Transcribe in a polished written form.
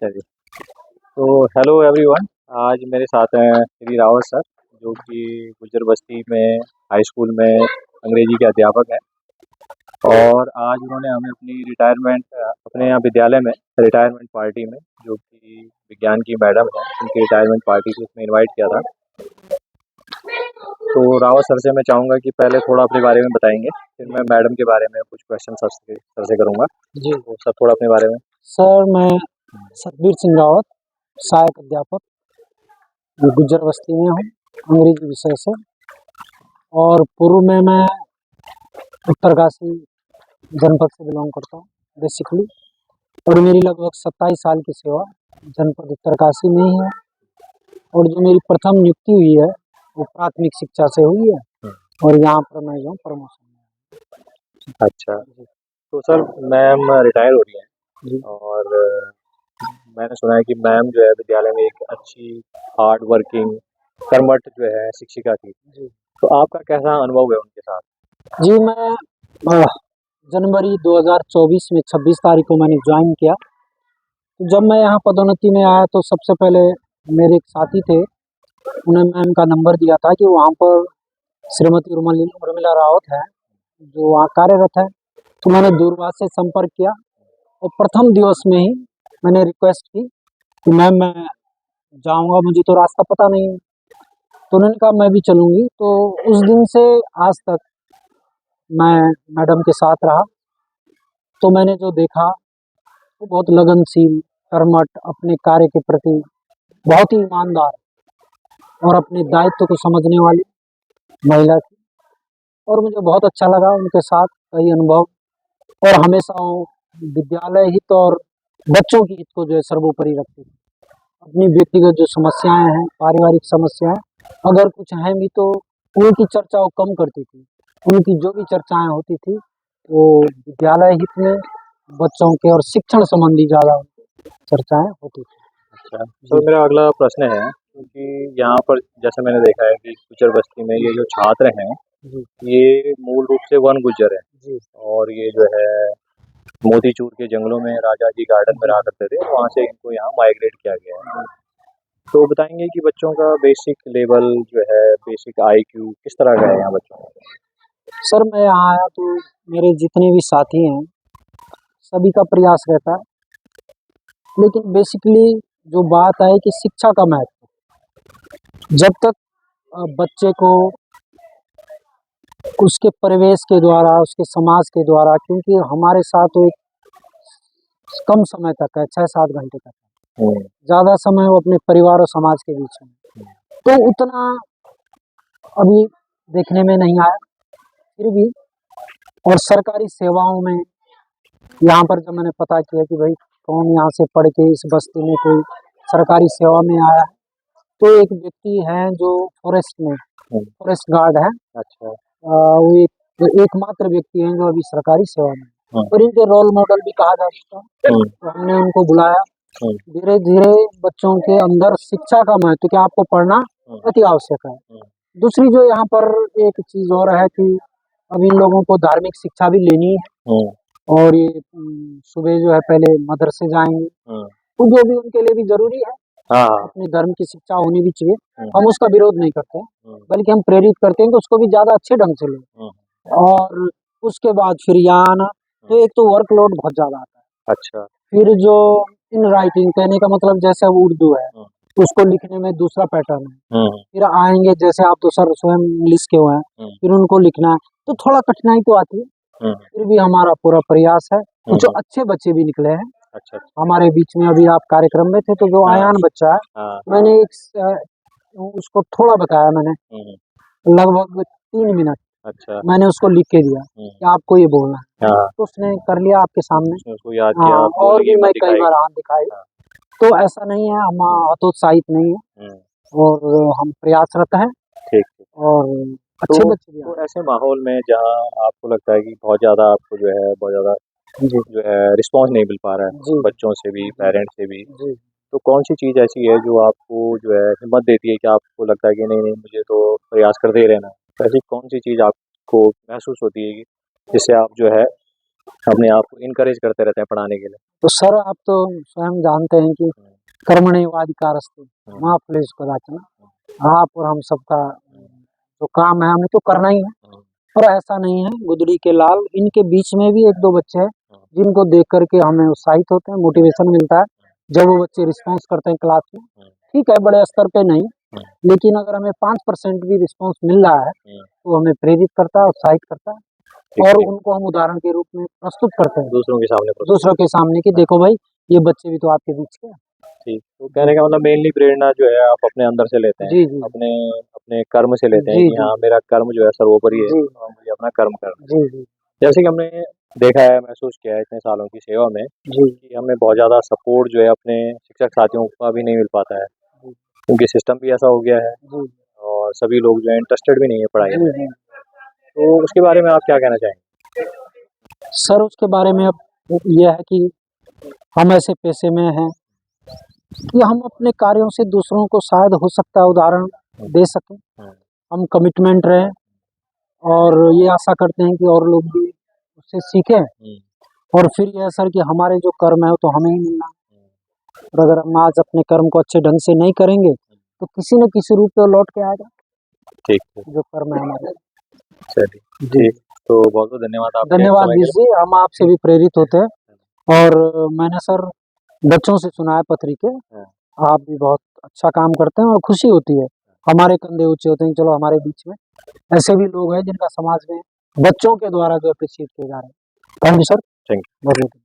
अच्छा जी। तो hello everyone. आज मेरे साथ हैं श्री रावत सर, जो कि गुज्जर बस्ती में हाई स्कूल में अंग्रेजी के अध्यापक हैं। और आज उन्होंने हमें अपनी रिटायरमेंट अपने यहाँ विद्यालय में रिटायरमेंट पार्टी में, जो कि विज्ञान की मैडम है, उनकी रिटायरमेंट पार्टी को उसमें इनवाइट किया था। तो रावत सर से मैं चाहूँगा कि पहले थोड़ा अपने बारे में बताएंगे, फिर मैं मैडम के बारे में कुछ क्वेश्चन सर से करूँगा। जी तो सर थोड़ा अपने बारे में। सर, मैं सतबीर सिंह रावत, सहायक अध्यापक गुज्जर बस्ती में हूँ, अंग्रेजी विषय से। और पूर्व में मैं उत्तरकाशी जनपद से बिलोंग करता हूँ बेसिकली। और मेरी लगभग 27 साल की सेवा जनपद उत्तरकाशी में ही है। और जो मेरी प्रथम नियुक्ति हुई है वो प्राथमिक शिक्षा से हुई है, और यहाँ पर मैं जो प्रमोशन में। अच्छा, तो सर मैम रिटायर हो रही हैं, जी और मैंने सुना है कि मैम जो है विद्यालय में एक अच्छी हार्ड वर्किंग कर्मठ जो है शिक्षिका थी। जी तो आपका कैसा अनुभव है उनके साथ? जी मैं जनवरी 2024 में 26 तारीख को मैंने ज्वाइन किया। तो जब मैं यहाँ पदोन्नति में आया तो सबसे पहले मेरे एक साथी थे, उन्हें मैम का नंबर दिया था कि वहाँ पर श्रीमती उर्मिला रावत है जो वहाँ कार्यरत है। तो मैंने दूरभाष से संपर्क किया और प्रथम दिवस में ही मैंने रिक्वेस्ट की कि मैम मैं जाऊँगा, मुझे तो रास्ता पता नहीं है। तो उन्होंने कहा मैं भी चलूँगी। तो उस दिन से आज तक मैं मैडम के साथ रहा। तो मैंने जो देखा वो बहुत लगनशील, कर्मठ, अपने कार्य के प्रति बहुत ही ईमानदार और अपने दायित्व को समझने वाली महिला थी। और मुझे बहुत अच्छा लगा उनके साथ कई अनुभव। और हमेशा वो विद्यालय हित और बच्चों की हित को जो है सर्वोपरि रखती थी। अपनी व्यक्तिगत जो समस्याएं हैं, पारिवारिक समस्याएं अगर कुछ हैं भी तो उनकी चर्चा वो कम करती थी। उनकी जो भी चर्चाएं होती थी वो विद्यालय हित में, बच्चों के और शिक्षण संबंधी ज़्यादा चर्चाएं होती थी। अच्छा, तो जी मेरा अगला प्रश्न है, क्योंकि यहाँ पर जैसे मैंने देखा है कि गुज्जर बस्ती में ये जो छात्र हैं, जी ये मूल रूप से वन गुज्जर हैं। जी और ये जो है मोतीचूर के जंगलों में राजा जी गार्डन में जी रहा करते थे, वहाँ से इनको यहाँ माइग्रेट किया गया है। तो बताएंगे कि बच्चों का बेसिक लेवल जो है, बेसिक आईक्यू किस तरह का है यहाँ बच्चों का? सर, मैं यहाँ आया तो मेरे जितने भी साथी हैं सभी का प्रयास रहता है, लेकिन बेसिकली जो बात है कि शिक्षा का महत्व जब तक बच्चे को उसके परिवेश के द्वारा, उसके समाज के द्वारा, क्योंकि हमारे साथ तो एक कम समय तक है, 6-7 घंटे तक है, ज़्यादा समय वो अपने परिवार और समाज के बीच में, तो उतना अभी देखने में नहीं आया। फिर भी और सरकारी सेवाओं में यहाँ पर जब मैंने पता किया कि भाई कौन यहाँ से पढ़ के इस बस्ती में कोई सरकारी सेवा में आया है, तो एक व्यक्ति हैं जो फॉरेस्ट गार्ड है। अच्छा। वो एकमात्र व्यक्ति हैं जो अभी सरकारी सेवा में हैं। और इनके रोल मॉडल भी कहा जा सकता है। तो हमने उनको बुलाया। धीरे धीरे बच्चों के अंदर शिक्षा का महत्व कि आपको पढ़ना अति आवश्यक है। दूसरी जो यहाँ पर एक चीज और है कि अब इन लोगों को धार्मिक शिक्षा भी लेनी है। और ये सुबह जो है पहले मदरसे जाएंगे, तो जो भी उनके लिए भी जरूरी है। हाँ, अपने धर्म की शिक्षा होनी भी चाहिए, हम उसका विरोध नहीं करते हैं, बल्कि हम प्रेरित करते हैं कि उसको भी ज्यादा अच्छे ढंग से लें। और उसके बाद फिर यहाँ आना, तो एक तो वर्कलोड बहुत ज्यादा आता है। अच्छा। फिर जो इन राइटिंग कहने का मतलब जैसे अब उर्दू है, उसको लिखने में दूसरा पैटर्न है। फिर आएंगे जैसे आप तो सर स्वयं इंग्लिश के हुए हैं, फिर उनको लिखना है, तो थोड़ा कठिनाई तो आती है। फिर भी हमारा पूरा प्रयास है। कुछ अच्छे बच्चे भी निकले हैं। अच्छा। हमारे बीच में अभी आप कार्यक्रम में थे तो जो आयान बच्चा है, मैंने उसको थोड़ा बताया, मैंने लगभग 3 मिनट अच्छा। मैंने उसको लिख के दिया कि आपको ये बोलना है। तो उसने कर लिया आपके सामने। उसको याद किया, हाँ, बोल और के भी मैं दिखाई। कई बार हाथ दिखाई। तो ऐसा नहीं है, हम हतोत्साहित नहीं है, और हम प्रयासरत हैं। ठीक। और अच्छे बच्चे भी तो ऐसे माहौल में जहाँ आपको लगता है कि बहुत ज़्यादा आपको जो है बहुत ज़्यादा जो है रिस्पॉन्स नहीं मिल पा रहा है बच्चों से भी, पेरेंट्स से भी, जी तो कौन सी चीज़ ऐसी है जो आपको जो है हिम्मत देती है कि आपको लगता है कि नहीं नहीं मुझे तो प्रयास करते ही रहना है? तो ऐसी कौन सी चीज़ आपको महसूस होती है कि जिससे आप जो है अपने आप को इनकरेज करते रहते हैं पढ़ाने के लिए। तो सर आप तो स्वयं जानते हैं कि कर्मण्येवाधिकारस्ते माँ फलेषु कदाचन, आप और हम सबका जो काम है हमें तो करना ही है। पर ऐसा नहीं है, गुदड़ी के लाल इनके बीच में भी एक दो बच्चे हैं जिनको देख करके हमें उत्साहित होते हैं, मोटिवेशन मिलता है जब वो बच्चे रिस्पॉन्स करते हैं क्लास में। ठीक है, बड़े स्तर पे नहीं, लेकिन अगर हमें 5% भी रिस्पॉन्स मिल रहा है तो हमें प्रेरित करता है, उत्साहित करता है, और उनको हम उदाहरण के रूप में प्रस्तुत करते हैं दूसरों के सामने कि देखो भाई ये बच्चे भी तो आपके बीच के हैं। ठीक, तो कहने का मतलब मेनली प्रेरणा जो है आप अपने अंदर से लेते हैं, जी जी अपने अपने कर्म से लेते हैं जी कि जी हाँ मेरा कर्म जो है सर्वोपरि है जी और मुझे अपना कर्म करना है। जी जी जैसे कि हमने देखा है, महसूस किया है इतने सालों की सेवा में जी कि हमें बहुत ज़्यादा सपोर्ट जो है अपने शिक्षक साथियों का भी नहीं मिल पाता है, जी क्योंकि सिस्टम भी ऐसा हो गया है जी और सभी लोग जो है इंटरेस्टेड भी नहीं है पढ़ाई में। जी। तो उसके बारे में आप क्या कहना चाहेंगे? सर उसके बारे में अब यह है कि हम ऐसे पेशे में हैं कि हम अपने कार्यों से दूसरों को शायद हो सकता है उदाहरण दे सकें, हम कमिटमेंट रहें और ये आशा करते हैं कि और लोग भी उससे सीखें। और फिर यह सर कि हमारे जो कर्म है वो तो हमें ही मिलना है। और अगर हम आज अपने कर्म को अच्छे ढंग से नहीं करेंगे तो किसी न किसी रूप में लौट के आएगा ठीक है, जो कर्म है हमारे। चलिए जी ठीक, तो बहुत बहुत धन्यवाद आपके धन्यवाद समय के बीस जी, हम आपसे भी प्रेरित होते हैं। और मैंने सर बच्चों से सुना है पत्री के, लिए। आप भी बहुत अच्छा काम करते हैं और खुशी होती है, हमारे कंधे ऊंचे होते हैं, चलो हमारे बीच में ऐसे भी लोग हैं जिनका समाज में बच्चों के द्वारा जो अप्रिशिएट किए जा रहे हैं। Thank you sir. Thank you. बहुत बहुत